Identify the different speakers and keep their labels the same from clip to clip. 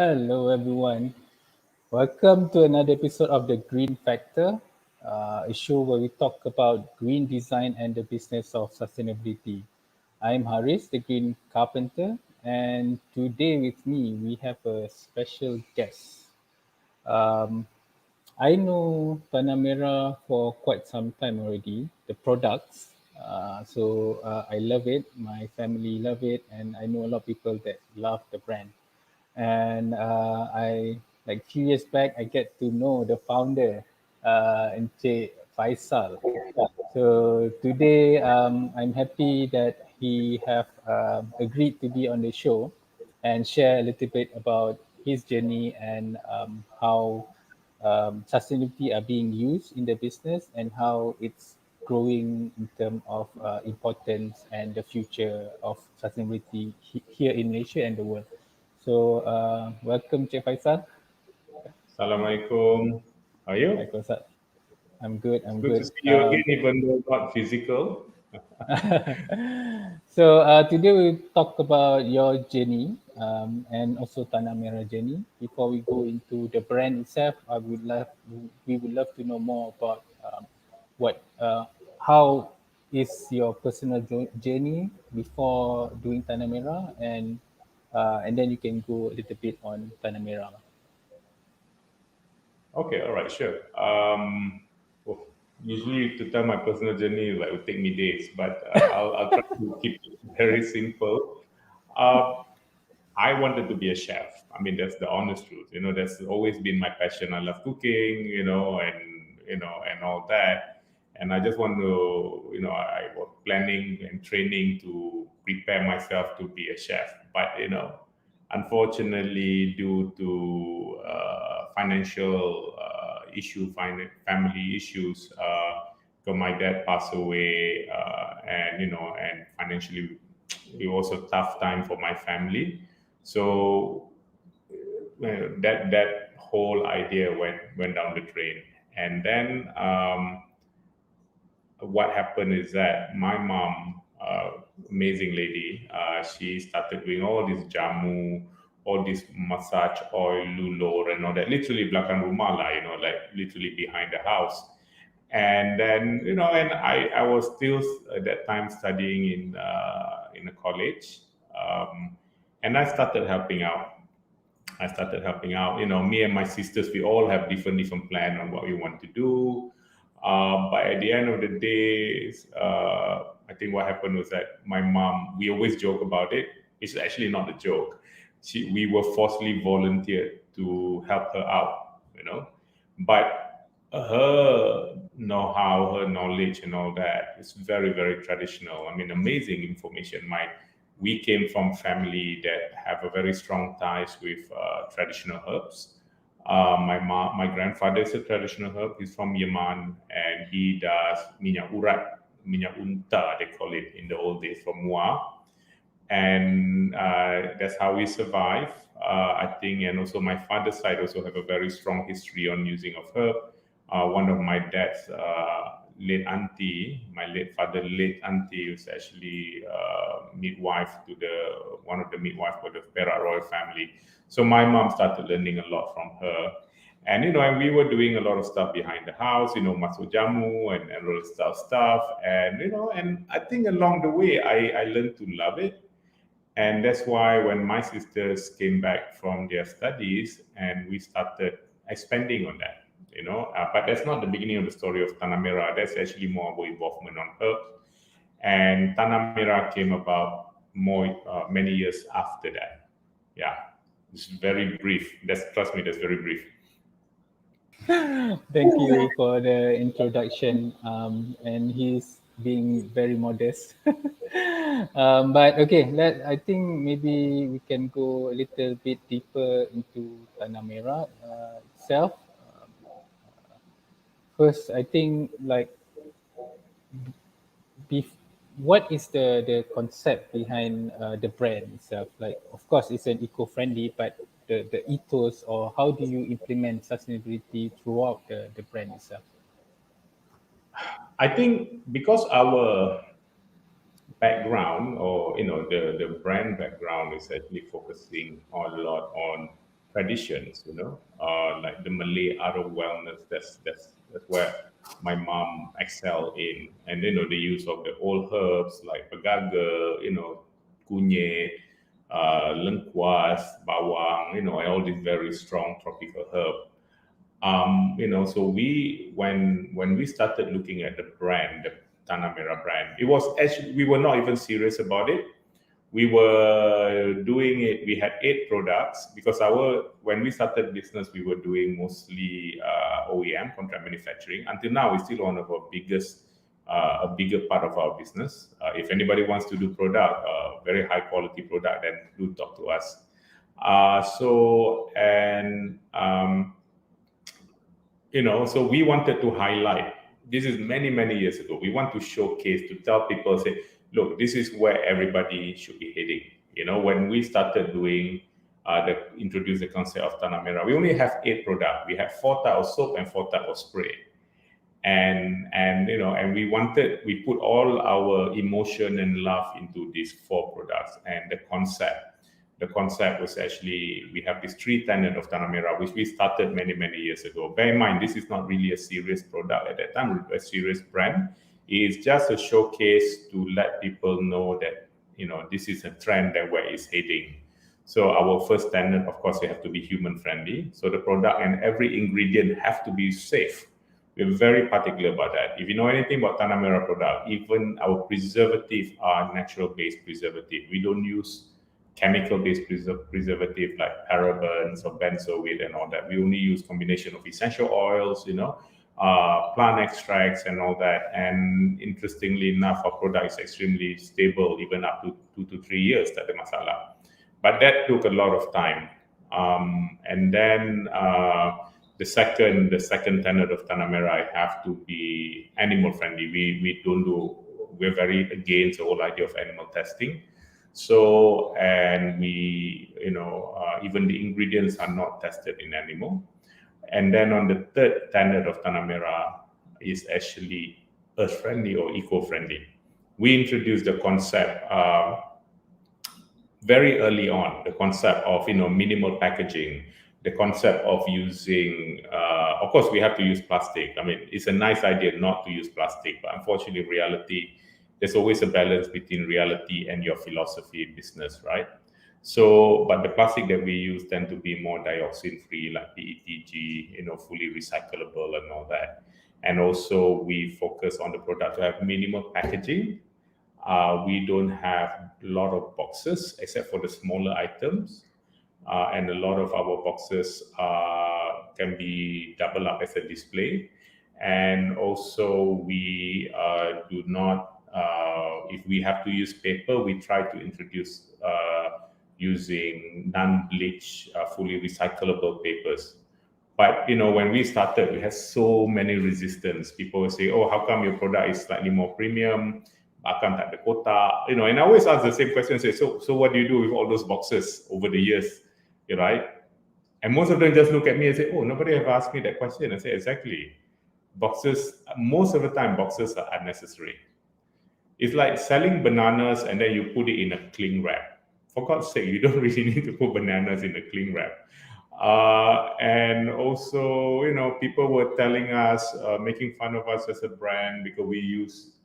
Speaker 1: Hello, everyone. Welcome to another episode of The Green Factor, a show where we talk about green design and the business of sustainability. I'm Haris, the Green Carpenter, and today with me we have a special guest. Um, I know Tanamera for quite some time already, the products. I love it, my family love it, and I know a lot of people that love the brand. And I like few years back I get to know the founder, Encik Faisal. So today I'm happy that he have agreed to be on the show and share a little bit about his journey and how sustainability are being used in the business and how it's growing in terms of importance and the future of sustainability here in Malaysia and the world. So welcome, Cik Faisal.
Speaker 2: Assalamualaikum. How are you?
Speaker 1: Waalaikumsalam. I'm good.
Speaker 2: It's
Speaker 1: I'm
Speaker 2: good to
Speaker 1: good.
Speaker 2: see you again, even though not physical.
Speaker 1: Today we talk about your journey and also Tanamera journey. Before we go into the brand itself, we would love to know more about what how is your personal journey before doing Tanamera, and then you can go a little bit on Tanamera.
Speaker 2: Okay, all right, sure. Well, usually to tell my personal journey, like would take me days, but I'll try to keep it very simple. Uh, I wanted to be a chef. I mean, that's the honest truth. That's always been my passion. I love cooking, and all that. And I just want to, I was planning and training to prepare myself to be a chef. But, unfortunately, due to financial family issues, so my dad passed away, and financially, it was a tough time for my family. So that whole idea went down the drain. And then what happened is that my mom, amazing lady, she started doing all this jamu, all this massage oil, lulor, and all that. Literally belakang rumah lah, like literally behind the house. And then and I was still at that time studying in a college, and I started helping out. Me and my sisters, we all have different plan on what we want to do. But at the end of the day, I think what happened was that my mom, we always joke about it. It's actually not a joke. We were forcibly volunteered to help her out, But her know-how, her knowledge, and all that is very, very traditional. I mean, amazing information. We came from family that have a very strong ties with traditional herbs. My grandfather is a traditional herb. He's from Yemen, and he does minyak urat, minyak unta, they call it in the old days, from Muar. And that's how we survive, I think. And also my father's side also have a very strong history on using of herb. One of my dad's late auntie, my late father late auntie, was actually midwife to the one of the midwife for the Perak royal family. So my mom started learning a lot from her. And we were doing a lot of stuff behind the house, masuk jamu and all stuff. And I think along the way I learned to love it. And that's why when my sisters came back from their studies and we started expanding on that, but that's not the beginning of the story of Tanamera. That's actually more our involvement on herbs. And Tanamera came about many years after that. Yeah, it's very brief. Trust me, that's very brief.
Speaker 1: Thank you for the introduction. And he's being very modest. But okay, I think maybe we can go a little bit deeper into Tanamera itself. First, I think like bef- what is the concept behind the brand itself? Like, of course, it's an eco-friendly, but the ethos, or how do you implement sustainability throughout the brand itself?
Speaker 2: I think because our background, or the brand background, is actually focusing a lot on traditions, like the Malay art of wellness. That's where my mom excel in, and the use of the old herbs like pegaga, kunye, lengkuas, bawang, and all these very strong tropical herbs. So when we started looking at the brand, the Tanamera brand, it was actually we were not even serious about it. We were doing it. We had 8 products because our when we started business, we were doing mostly OEM, contract manufacturing. Until now, it's still one of our biggest, a bigger part of our business. If anybody wants to do product, very high quality product, then do talk to us. So and so we wanted to highlight, this is many years ago, we want to showcase, to tell people, say, look, this is where everybody should be heading. When we started doing introduce the concept of Tanamera, we only have 8 products. We have 4 types of soap and 4 types of spray, and we put all our emotion and love into these 4 products. And the concept was actually, we have this 3 tenant of Tanamera, which we started many years ago. Bear in mind, this is not really a serious product at that time, a serious brand. It's just a showcase to let people know that this is a trend and where it's heading. So our first tenant, of course, they have to be human friendly. So the product and every ingredient have to be safe. We're very particular about that. If you know anything about Tanamera product, even our preservative are natural based preservative. We don't use chemical-based preservative like parabens or benzoate and all that. We only use combination of essential oils, plant extracts and all that. And interestingly enough, our product is extremely stable, even up to 2 to 3 years. Tak ada masalah. But that took a lot of time. And then the second tenet of Tanamera have to be animal friendly. We're very against the whole idea of animal testing. So, and even the ingredients are not tested in animal. And then on the third tenet of Tanamera is actually earth friendly or eco friendly. We introduced the concept very early on, the concept of minimal packaging, the concept of using, of course, we have to use plastic. I mean, it's a nice idea not to use plastic, but unfortunately, reality, there's always a balance between reality and your philosophy in business, right? So, but the plastic that we use tend to be more dioxin free, like PETG, fully recyclable and all that. And also, we focus on the product to have minimal packaging. We don't have a lot of boxes except for the smaller items. And a lot of our boxes can be double up as a display. And also, we do not, if we have to use paper, we try to introduce using non-bleach, fully recyclable papers. But when we started, we had so many resistance. People would say, "Oh, how come your product is slightly more premium? Akan tak ada kotak?" And I always ask the same question. Say, so what do you do with all those boxes over the years, right? And most of them just look at me and say, "Oh, nobody ever asked me that question." I say, exactly. Boxes, most of the time, boxes are unnecessary. It's like selling bananas and then you put it in a cling wrap. For God's sake, you don't really need to put bananas in a cling wrap. And also, people were telling us, making fun of us as a brand because we use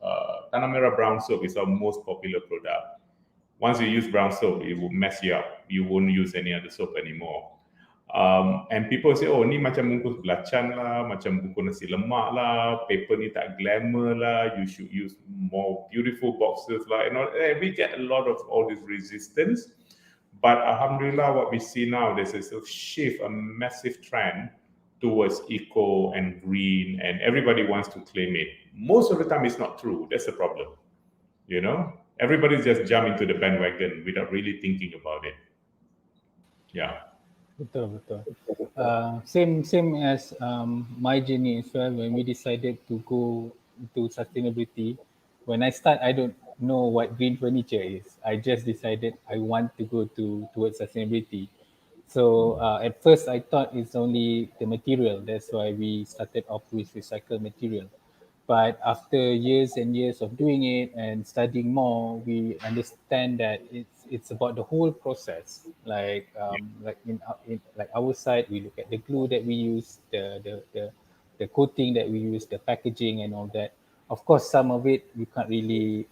Speaker 2: Tanamera brown soap is our most popular product. Once you use brown soap, it will mess you up. You won't use any other soap anymore. And people say, "Oh, ni macam bungkus belacan lah, macam bungkus nasi lemak lah, paper ni tak glamour lah, you should use more beautiful boxes lah." We get a lot of all this resistance. But alhamdulillah, what we see now, there's a shift, a massive trend towards eco and green, and everybody wants to claim it. Most of the time, it's not true. That's the problem. Everybody just jump into the bandwagon without really thinking about it. Yeah.
Speaker 1: Betul. Same as my journey as well. When we decided to go into sustainability, when I start, I don't know what green furniture is. I just decided I want to go towards sustainability. So at first, I thought it's only the material. That's why we started off with recycled material. But after years and years of doing it and studying more, we understand that it's it's about the whole process. Like in like our side, we look at the glue that we use, the coating that we use, the packaging and all that. Of course, some of it you can't really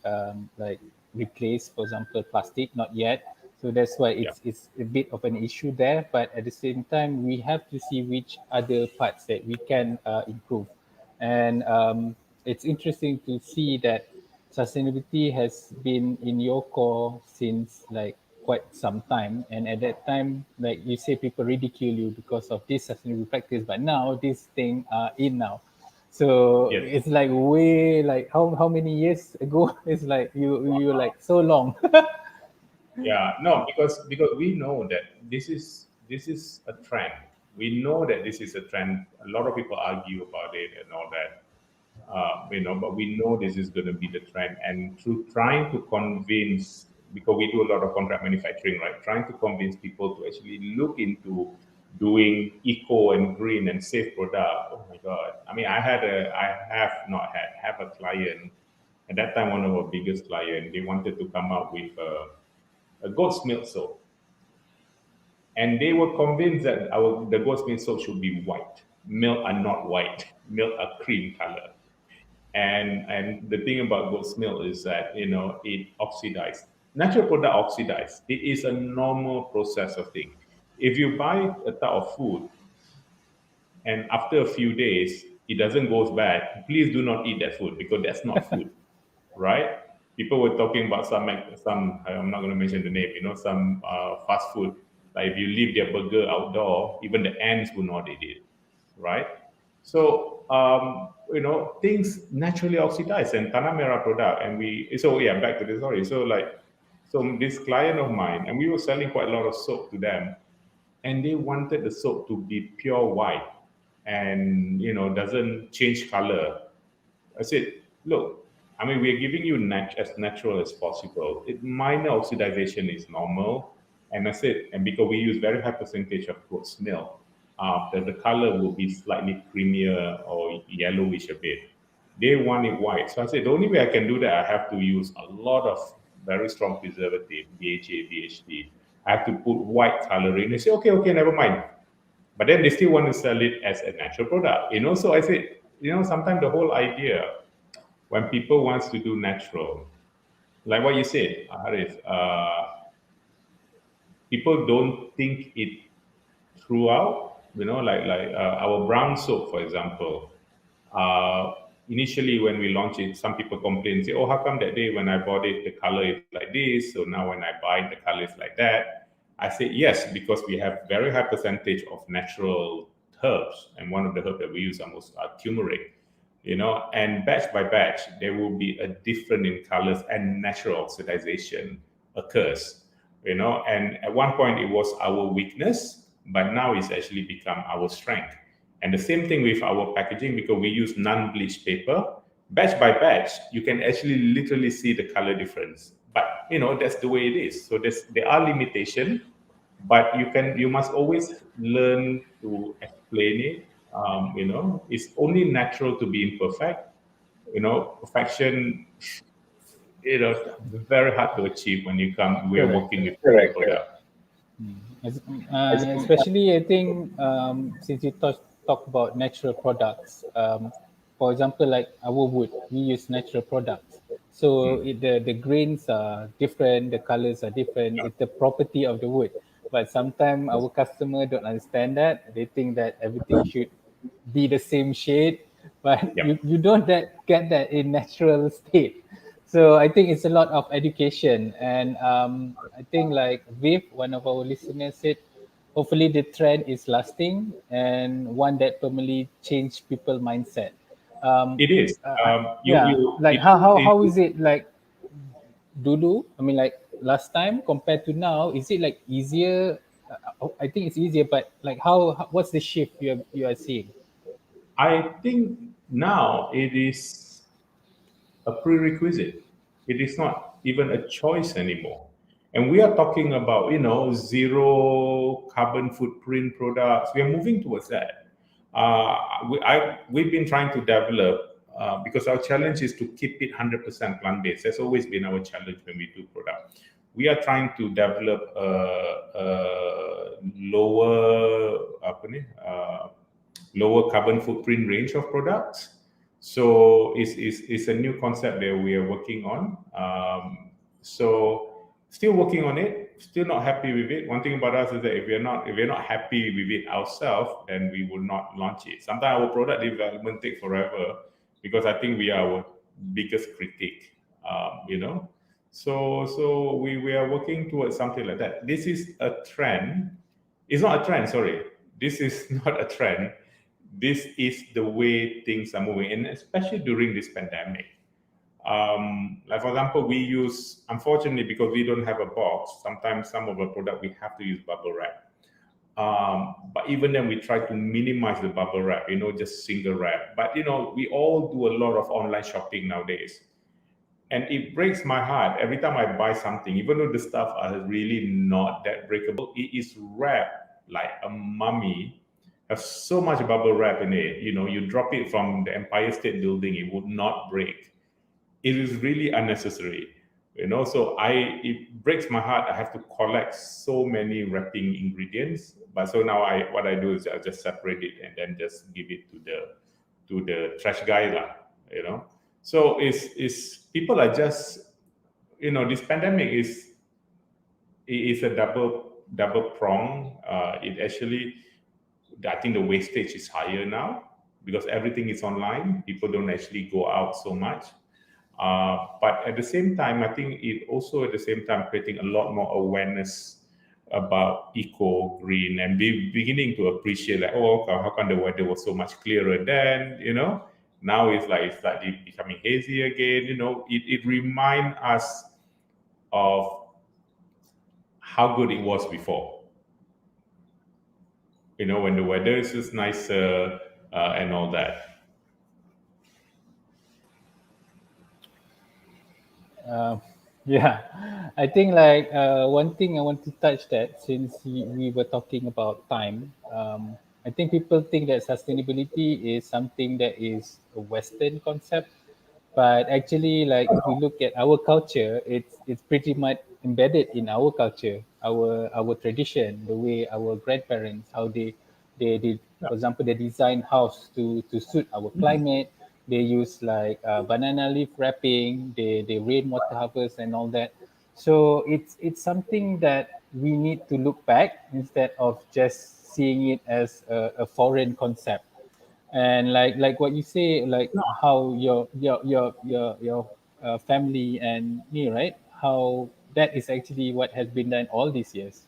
Speaker 1: like replace, for example, plastic, not yet. So that's why
Speaker 2: Yeah,
Speaker 1: it's a bit of an issue there. But at the same time, we have to see which other parts that we can improve. And it's interesting to see that sustainability has been in your core since like quite some time. And at that time, like you say, people ridicule you because of this sustainable practice. But now this thing are in now. So
Speaker 2: yes.
Speaker 1: it's like way like how many years ago? It's like you like so long.
Speaker 2: Yeah, no, because we know that this is a trend. We know that this is a trend. A lot of people argue about it and all that, but we know this is going to be the trend. And through trying to convince, because we do a lot of contract manufacturing, right? Trying to convince people to actually look into doing eco and green and safe product. Oh my God! I mean, I have not had have a client at that time, one of our biggest client. They wanted to come up with a goat's milk soap, and they were convinced that the goat's milk soap should be white. Milk are not white. Milk are cream color. And the thing about goat's milk is that it oxidizes. Natural product oxidize. It is a normal process of thing. If you buy a type of food and after a few days it doesn't goes bad, please do not eat that food because that's not food, right? People were talking about some. I'm not going to mention the name. Some fast food. Like if you leave their burger outdoor, even the ants will not eat it, right? So things naturally oxidize and Tanamera product, and we. So yeah, back to the story. So this client of mine, and we were selling quite a lot of soap to them, and they wanted the soap to be pure white and doesn't change color. I said, look, I mean, we're giving you as natural as possible. Minor oxidization is normal. And I said, and because we use very high percentage of goat's milk, the color will be slightly creamier or yellowish a bit. They want it white. So I said, the only way I can do that, I have to use a lot of very strong preservative, BHA, BHD. I have to put white color in. They say, okay, never mind. But then they still want to sell it as a natural product. So I said, sometimes the whole idea when people wants to do natural, like what you said, Harif, people don't think it throughout. Our brown soap, for example. Uh, Initially, when we launched it, some people complain, say, "Oh, how come that day when I bought it, the color is like this? So now when I buy it, the color is like that." I say yes, because we have very high percentage of natural herbs, and one of the herbs that we use almost are turmeric. And batch by batch, there will be a different in colors and natural oxidization occurs. And at one point it was our weakness, but now it's actually become our strength. And the same thing with our packaging, because we use non-bleached paper. Batch by batch, you can actually literally see the color difference. But that's the way it is. So there are limitations, but you must always learn to explain it. It's only natural to be imperfect. Perfection, very hard to achieve when we're
Speaker 1: Correct,
Speaker 2: working with
Speaker 1: correct.
Speaker 2: product.
Speaker 1: Especially, I think since you talk about natural products, for example, like our wood, we use natural products. So
Speaker 2: Mm.
Speaker 1: the grains are different, the colors are different.
Speaker 2: Yeah.
Speaker 1: It's the property of the wood. But sometimes our customer don't understand that. They think that everything should be the same shade, but
Speaker 2: Yeah.
Speaker 1: you don't get that in natural state. So I think it's a lot of education, and I think like Viv, one of our listeners said, hopefully the trend is lasting and one that permanently change people mindset. Um,
Speaker 2: It is.
Speaker 1: yeah, like how is it like dulu? I mean, like last time compared to now, is it like easier? I think it's easier, but like what's the shift you are seeing?
Speaker 2: I think now it is a prerequisite. It is not even a choice anymore. And we are talking about, zero carbon footprint products. We are moving towards that. We've been trying to develop, because our challenge is to keep it 100% plant based. That's always been our challenge when we do product. we are trying to develop a lower lower carbon footprint range of products. So it's a new concept that we are working on. So still working on it, still not happy with it. One thing about us is that if we're not happy with it ourselves, then we will not launch it. Sometimes our product development take forever because I think we are our biggest critic. You know, so we are working towards something like that. This is a trend. It's not a trend. Sorry, this is not a trend. This is the way things are moving, and especially during this pandemic. Like for example, we use, unfortunately, because we don't have a box, sometimes some of the product we have to use bubble wrap. But even then, we try to minimize the bubble wrap, just single wrap. But we all do a lot of online shopping nowadays, and it breaks my heart every time I buy something, even though the stuff are really not that breakable. It is wrapped like a mummy, has so much bubble wrap in it. You drop it from the Empire State Building, it would not break. It is really unnecessary. So it breaks my heart. I have to collect so many wrapping ingredients. But so now what I do is I just separate it and then just give it to the trash guy lah. So is people are just, this pandemic is a double prong. It actually, I think the wastage is higher now because everything is online. People don't actually go out so much. But at the same time, I think it also at the same time creating a lot more awareness about eco green and beginning to appreciate like, oh, okay, how come the weather was so much clearer then, now it's slightly becoming hazy again. It reminds us of how good it was before, when the weather is just nicer and all that.
Speaker 1: Uh, yeah, I think like one thing I want to touch that since we were talking about time, I think people think that sustainability is something that is a Western concept, but actually, like if we look at our culture, it's pretty much embedded in our culture, our tradition, the way our grandparents, how they did,
Speaker 2: Yeah.
Speaker 1: for example, they design house to suit our climate. They use like banana leaf wrapping, they rainwater harvest and all that. So it's something that we need to look back instead of just seeing it as a foreign concept. And like what you say, like how your family and me, right, how that is actually what has been done all these years.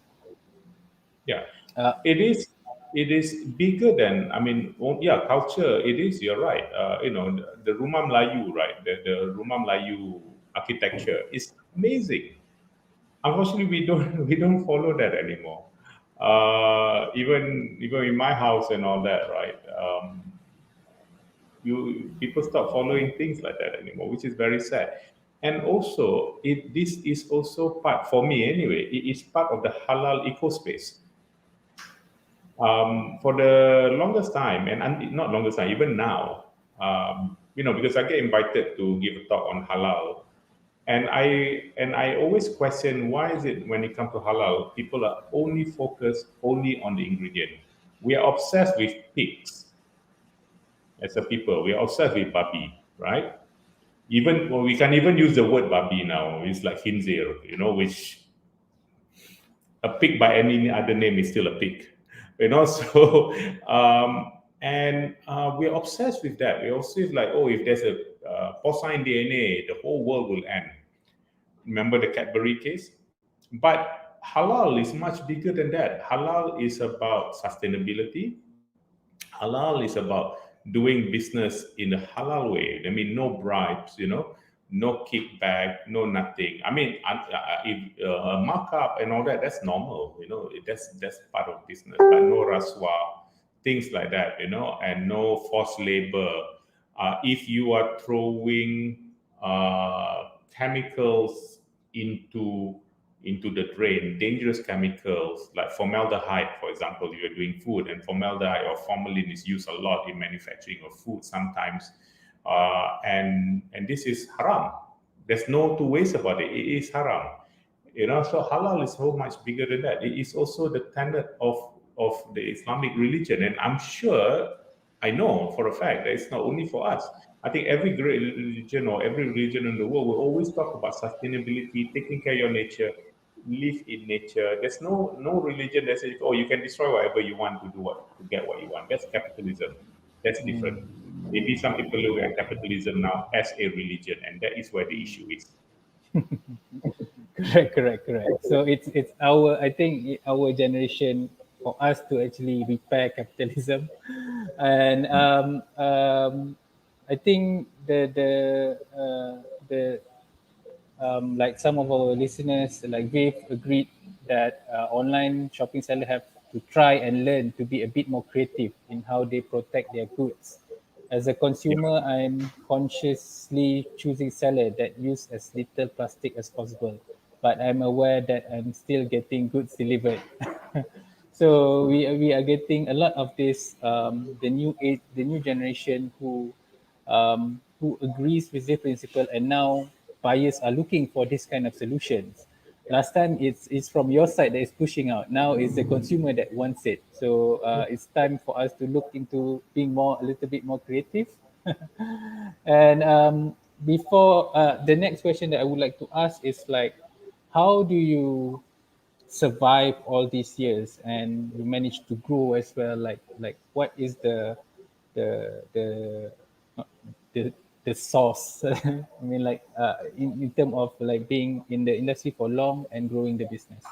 Speaker 2: Yeah,
Speaker 1: uh,
Speaker 2: it is. It is bigger than. I mean, yeah, culture. It is. You're right. The Rumah Melayu, right? The Rumah Melayu architecture is amazing. Unfortunately, we don't we don't follow that anymore. Even in my house and all that, right? You people stop following things like that anymore, which is very sad. And also, this is also part for me anyway. It is part of the halal eco space. For the longest time, and not longest time, even now, because I get invited to give a talk on halal, and I always question why is it when it comes to halal, people are only focused only on the ingredient. We are obsessed with pigs as a people. We are obsessed with babi, right? Even well, we can even use the word babi now. It's like khinzir, which a pig by any other name is still a pig, so and we're obsessed with that. We also like, oh, if there's a porcine DNA, the whole world will end. Remember the Cadbury case? But halal is much bigger than that. Halal is about sustainability. Halal is about doing business in a halal way. I mean, no bribes, no kickback, no nothing. I mean, if markup and all that, that's normal, that's part of business. But no raswa, things like that, and no forced labor. If you are throwing chemicals into into the drain, dangerous chemicals like formaldehyde, for example, you're doing food, and formaldehyde or formalin is used a lot in manufacturing of food sometimes, and this is haram. There's no two ways about it. It is haram. So halal is so much bigger than that. It is also the tenet of the Islamic religion, and I'm sure, I know for a fact that it's not only for us. I think every great religion or every religion in the world will always talk about sustainability, taking care of your nature, live in nature. There's no religion that says, oh, you can destroy whatever you want to do what to get what you want. That's capitalism. That's different. Maybe some people look at capitalism now as a religion, and that is where the issue is.
Speaker 1: Correct. So it's our, I think our generation, for us to actually repair capitalism, and I think the like some of our listeners, like Viv, agreed that online shopping sellers have to try and learn to be a bit more creative in how they protect their goods. As a
Speaker 2: Yeah.
Speaker 1: consumer, I'm consciously choosing sellers that use as little plastic as possible, but I'm aware that I'm still getting goods delivered. So we are getting a lot of this the new age, the new generation who agrees with the principle, and now buyers are looking for this kind of solutions. Last time it's from your side that is pushing out. Now it's the consumer that wants it. So it's time for us to look into being more, a little bit more creative. And before the next question that I would like to ask is like, how do you survive all these years and you managed to grow as well? Like what is the uh, the the source? I mean, like in terms of like being in the industry for long and growing the business.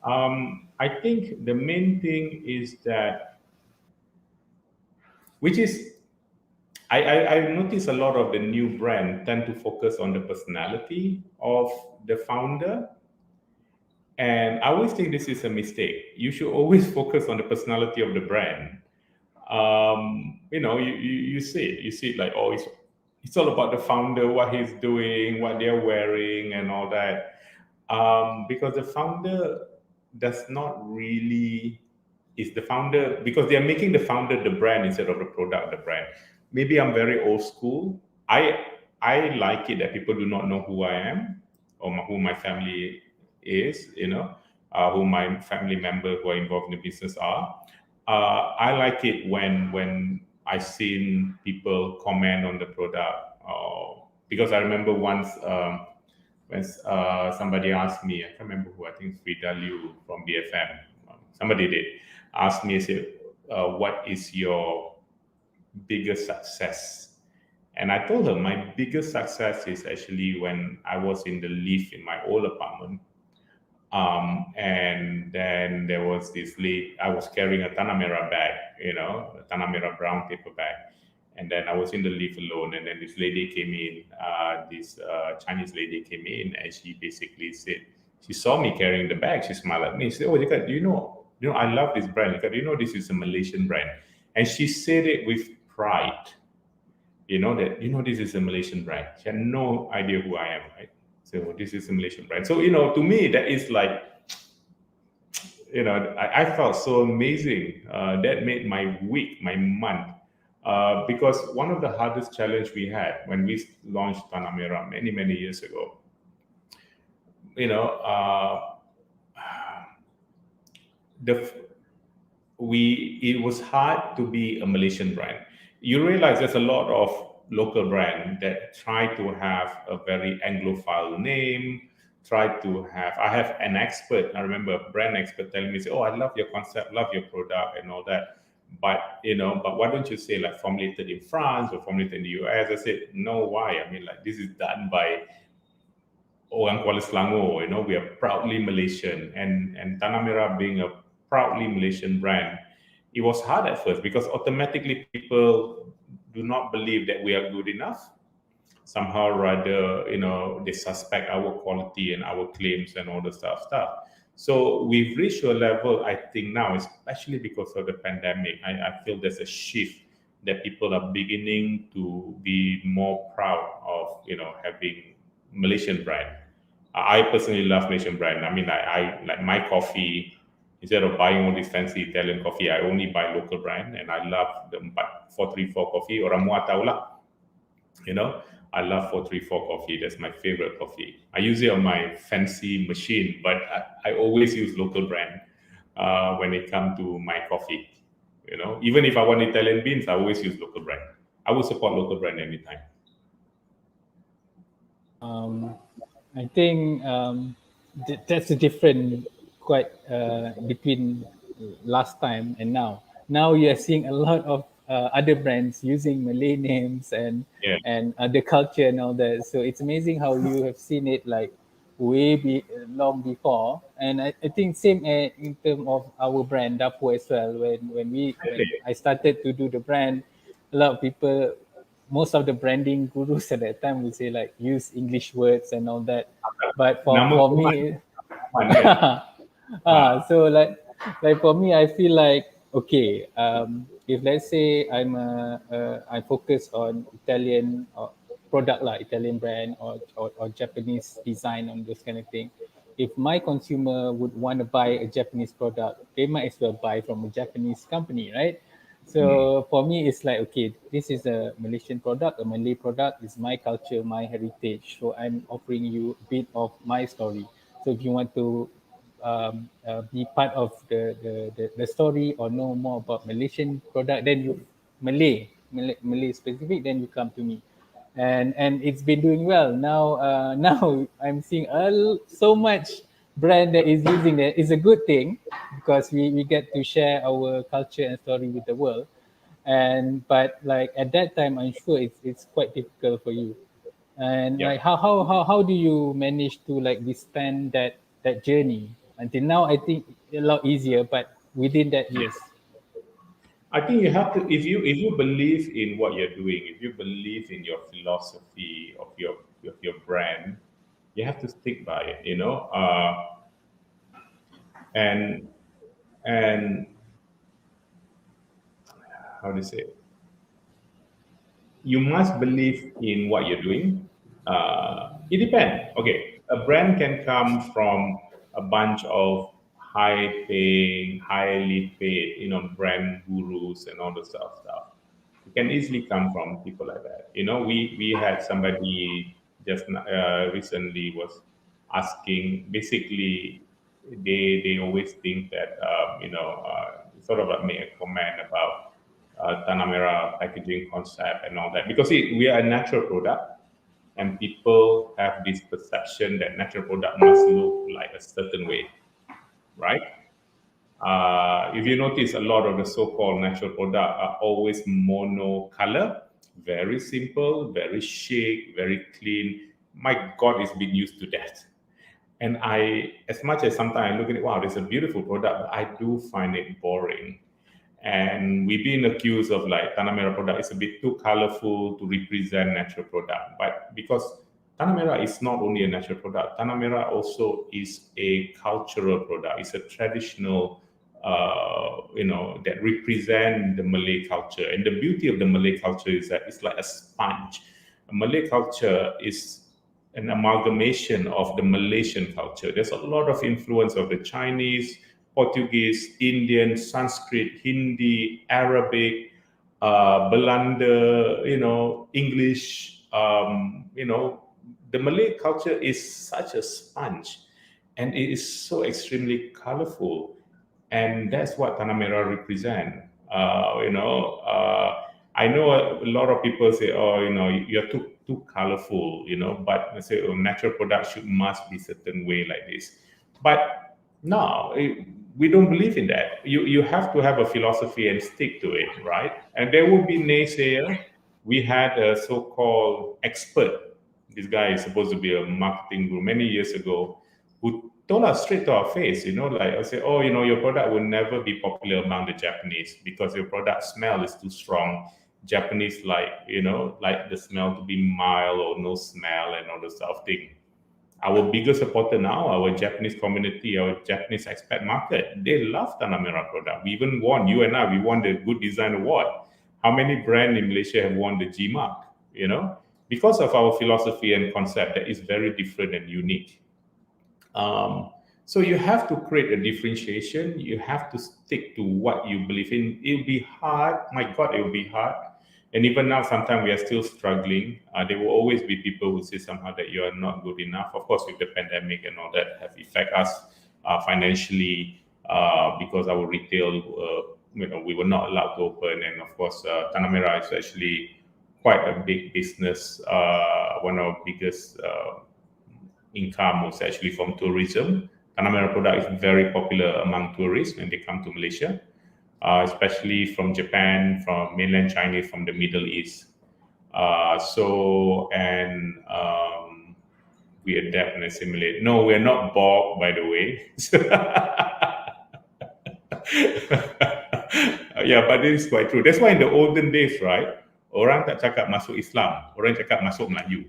Speaker 2: I think the main thing is that, which is, I notice a lot of the new brand tend to focus on the personality of the founder. And I always think this is a mistake. You should always focus on the personality of the brand. You see it like, oh, it's all about the founder, what he's doing, what they're wearing, and all that. Because the founder does not really is the founder, because they are making the founder the brand instead of the product the brand. Maybe I'm very old school. I like it that people do not know who I am or who my family is, who my family members who are involved in the business are. I like it when I seen people comment on the product, because I remember once, when somebody asked me, I can't remember who, I think Frida Liu from BFM, somebody did ask me, say, what is your biggest success? And I told her my biggest success is actually when I was in the lift in my old apartment. And then there was this lady, I was carrying a Tanamera bag, a Tanamera brown paper bag. And then I was in the lift alone. And then this lady came in, this Chinese lady came in, and she basically said, she saw me carrying the bag. She smiled at me. She said, oh, Dekat, I love this brand. Dekat, this is a Malaysian brand. And she said it with pride, this is a Malaysian brand. She had no idea who I am, right? So this is a Malaysian brand. So, to me, that is like, I felt so amazing. That made my week, my month. Because one of the hardest challenge we had when we launched Tanamera many, many years ago, you know, the it was hard to be a Malaysian brand. You realize there's a lot of local brand that try to have a very Anglophile name, try to have, I have an expert, I remember a brand expert telling me, say, oh, I love your concept, love your product and all that. But why don't you say like formulated in France or formulated in the US? I said, no, why? I mean, like this is done by orang Kuala Selangor, we are proudly Malaysian, and Tanamera being a proudly Malaysian brand, it was hard at first because automatically people do not believe that we are good enough. Somehow rather, they suspect our quality and our claims and all the stuff. So we've reached a level, I think now, especially because of the pandemic, I feel there's a shift that people are beginning to be more proud of, having Malaysian brand. I personally love Malaysian brand. I mean, I like my coffee. Instead of buying all this fancy Italian coffee, I only buy local brand, and I love the 434 coffee. Orang Muar tahu lah, you know. I love 434 coffee. That's my favorite coffee. I use it on my fancy machine, but I always use local brand when it comes to my coffee. Even if I want Italian beans, I always use local brand. I will support local brand anytime.
Speaker 1: Um, I think that's a different quite between last time and now. Now you are seeing a lot of other brands using Malay names
Speaker 2: Yeah,
Speaker 1: and other culture and all that. So it's amazing how you have seen it like long before. And I think same in terms of our brand Dapo as well. When
Speaker 2: exactly.
Speaker 1: I started to do the brand, a lot of people, most of the branding gurus at that time would say like use English words and all that. But
Speaker 2: Nama
Speaker 1: for
Speaker 2: Kuman,
Speaker 1: me,
Speaker 2: Kuman kan?
Speaker 1: so like for me, I feel like okay, if let's say I focus on Italian or product like Italian brand or Japanese design on this kind of thing. If my consumer would want to buy a Japanese product, they might as well buy from a Japanese company, right?
Speaker 2: Hmm.
Speaker 1: So for me, it's like okay, this is a Malaysian product, a Malay product. It's my culture, my heritage. So I'm offering you a bit of my story. So if you want to be part of the story or know more about Malaysian product, then you Malay specific, then you come to me, and it's been doing well. Now now I'm seeing so much brand that is using that. It's a good thing because we get to share our culture and story with the world. And but like at that time, I'm sure it's quite difficult for you. And like
Speaker 2: Yep.
Speaker 1: how do you manage to like withstand that journey until now? I think a lot easier, but within that years.
Speaker 2: I think you have to, if you believe in what you're doing, if you believe in your philosophy of your brand, you have to stick by it. And and how do you say it? You must believe in what you're doing. It depends. Okay, a brand can come from a bunch of high-paying, highly paid, brand gurus and all the stuff. It can easily come from people like that. We had somebody just recently was asking. Basically, they always think that sort of like make a comment about Tanamera packaging concept and all that because we are a natural product and people have this perception that natural product must look like a certain way, right? If you notice, a lot of the so-called natural product are always mono color, very simple, very chic, very clean. My God, it's been used to that. And as much as sometimes I look at it, wow, this is a beautiful product, but I do find it boring. And we've been accused of like Tanamera product is a bit too colorful to represent natural product. But because Tanamera is not only a natural product, Tanamera also is a cultural product. It's a traditional, that represent the Malay culture. And the beauty of the Malay culture is that it's like a sponge. Malay culture is an amalgamation of the Malaysian culture. There's a lot of influence of the Chinese, Portuguese, Indian, Sanskrit, Hindi, Arabic, Belanda, English. The Malay culture is such a sponge, and it is so extremely colorful, and that's what Tanamera represent. I know a lot of people say, "Oh, you're too colorful," but I say, "Oh, natural product must be certain way like this." But no, we don't believe in that. You have to have a philosophy and stick to it, right? And there will be naysayer. We had a so-called expert. This guy is supposed to be a marketing guru many years ago, who told us straight to our face, like I say, oh, your product will never be popular among the Japanese because your product smell is too strong. Japanese like the smell to be mild or no smell and all those sort of thing. Our biggest supporter now, our Japanese community, our Japanese expat market, they love Tanamera product. We even won, you and I, we won the Good Design Award. How many brands in Malaysia have won the G Mark? Because of our philosophy and concept that is very different and unique. So you have to create a differentiation. You have to stick to what you believe in. It'll be hard. My God, it will be hard And even now, sometimes we are still struggling. There will always be people who say somehow that you are not good enough. Of course, with the pandemic and all that have affect us financially because our retail, we were not allowed to open. And of course, Tanamera is actually quite a big business. One of our biggest income was actually from tourism. Tanamera product is very popular among tourists when they come to Malaysia, especially from Japan, from mainland China, from the Middle East. We adapt and assimilate. No, we're not bought, by the way. Yeah, but this is quite true. That's why in the olden days, right, orang tak cakap masuk Islam, orang cakap masuk Melayu.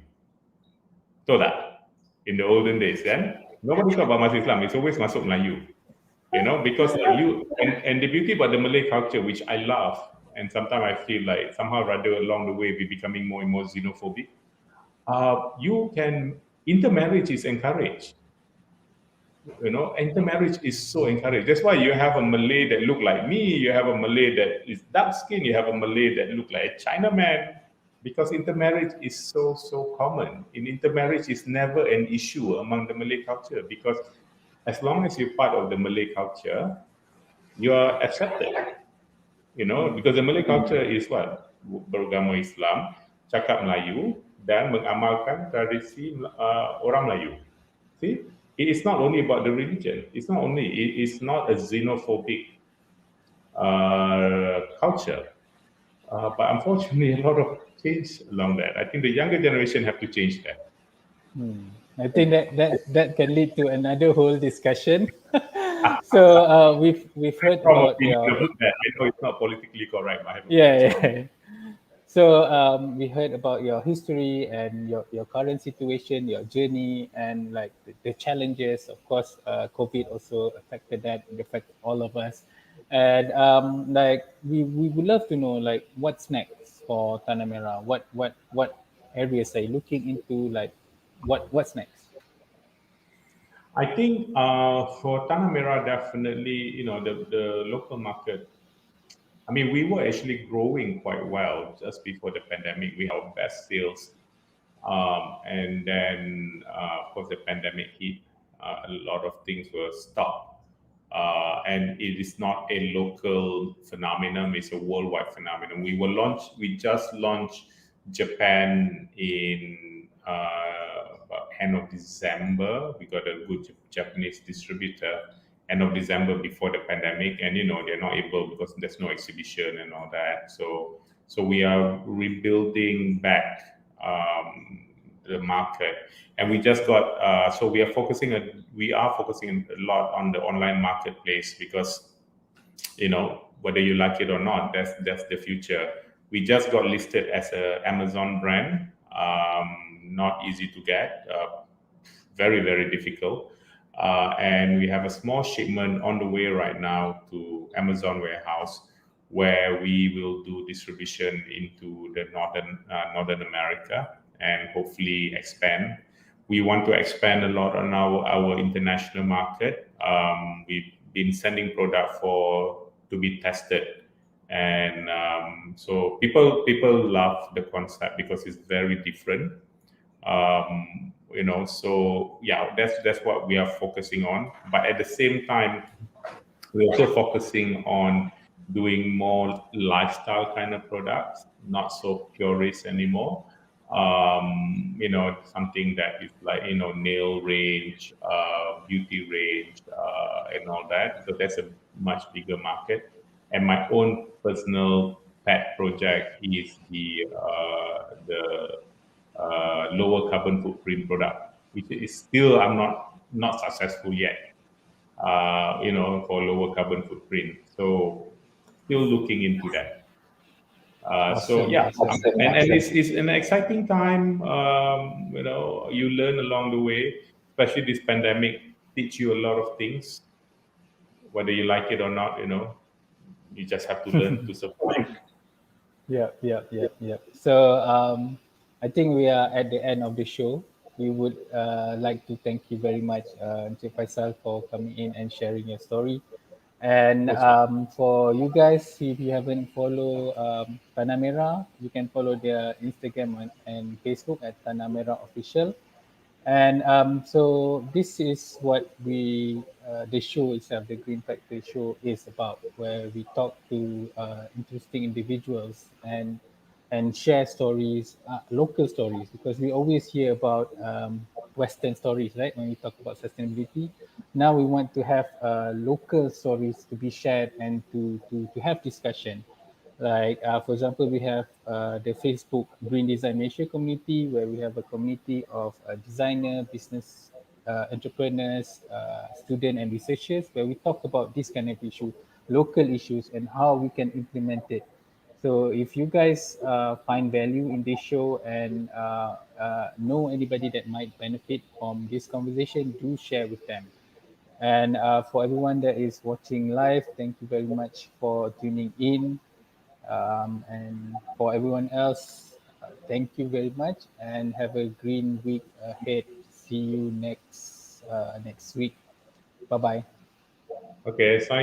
Speaker 2: Betul tak? In the olden days, kan? Nobody talk about masuk Islam. It's always masuk Melayu. Because and the beauty about the Malay culture, which I love, and sometimes I feel like somehow rather along the way we're becoming more and more xenophobic. Intermarriage is encouraged. Intermarriage is so encouraged. That's why you have a Malay that look like me, you have a Malay that is dark skin, you have a Malay that look like a Chinaman, because intermarriage is so common. In intermarriage is never an issue among the Malay culture, because as long as you're part of the Malay culture, you are accepted. Because the Malay culture is what? Beragama Islam, cakap Melayu, dan mengamalkan tradisi orang Melayu. See, it is not only about the religion. It is not a xenophobic culture. But unfortunately, a lot of change along that. I think the younger generation have to change that.
Speaker 1: I think that can lead to another whole discussion. So we've heard about your
Speaker 2: that. I know it's not politically correct, but I have
Speaker 1: yeah. So we heard about your history and your current situation, your journey, and like the challenges. Of course, COVID also affected that. It affected all of us, and like we would love to know like what's next for Tanamera. What areas are you looking into? Like what's next?
Speaker 2: I think for Tanamera, definitely, the local market. I mean, we were actually growing quite well just before the pandemic. We had our best sales, and then of course the pandemic hit. A lot of things were stopped, and it is not a local phenomenon; it's a worldwide phenomenon. We just launched Japan in about end of December. We got a good Japanese distributor end of December before the pandemic, and they're not able because there's no exhibition and all that. So we are rebuilding back the market, and we just got. So we are focusing a lot on the online marketplace because whether you like it or not, that's the future. We just got listed as a Amazon brand. Not easy to get, very very difficult, and we have a small shipment on the way right now to Amazon warehouse, where we will do distribution into the Northern America and hopefully expand. We want to expand a lot on our international market. We've been sending product to be tested, and so people love the concept because it's very different. So yeah, that's what we are focusing on. But at the same time, we're also focusing on doing more lifestyle kind of products, not so purist anymore. Something that is like nail range, beauty range, and all that. So that's a much bigger market. And my own personal pet project is the lower carbon footprint product, which is still I'm not successful yet. For lower carbon footprint. So still looking into that. So
Speaker 1: Awesome,
Speaker 2: yeah,
Speaker 1: awesome.
Speaker 2: and it's an exciting time. You learn along the way, especially this pandemic teach you a lot of things, whether you like it or not. You just have to learn to survive.
Speaker 1: Yeah. So I think we are at the end of the show. We would like to thank you very much, Encik Faisal, for coming in and sharing your story. And
Speaker 2: That's right.
Speaker 1: for you guys, if you haven't follow Tanamera, you can follow their Instagram and Facebook at Tanamera Official. And so this is what the show itself, the Green Factor show, is about, where we talk to interesting individuals and share stories, local stories, because we always hear about Western stories, right? When we talk about sustainability, now we want to have local stories to be shared and to have discussion. Like, for example, we have the Facebook Green Design Malaysia community, where we have a community of designer, business entrepreneurs, students, and researchers, where we talk about this kind of issue, local issues, and how we can implement it. So, if you guys find value in this show and know anybody that might benefit from this conversation, do share with them. And for everyone that is watching live, thank you very much for tuning in. And for everyone else, thank you very much and have a green week ahead. See you next week. Bye bye.
Speaker 2: Okay, so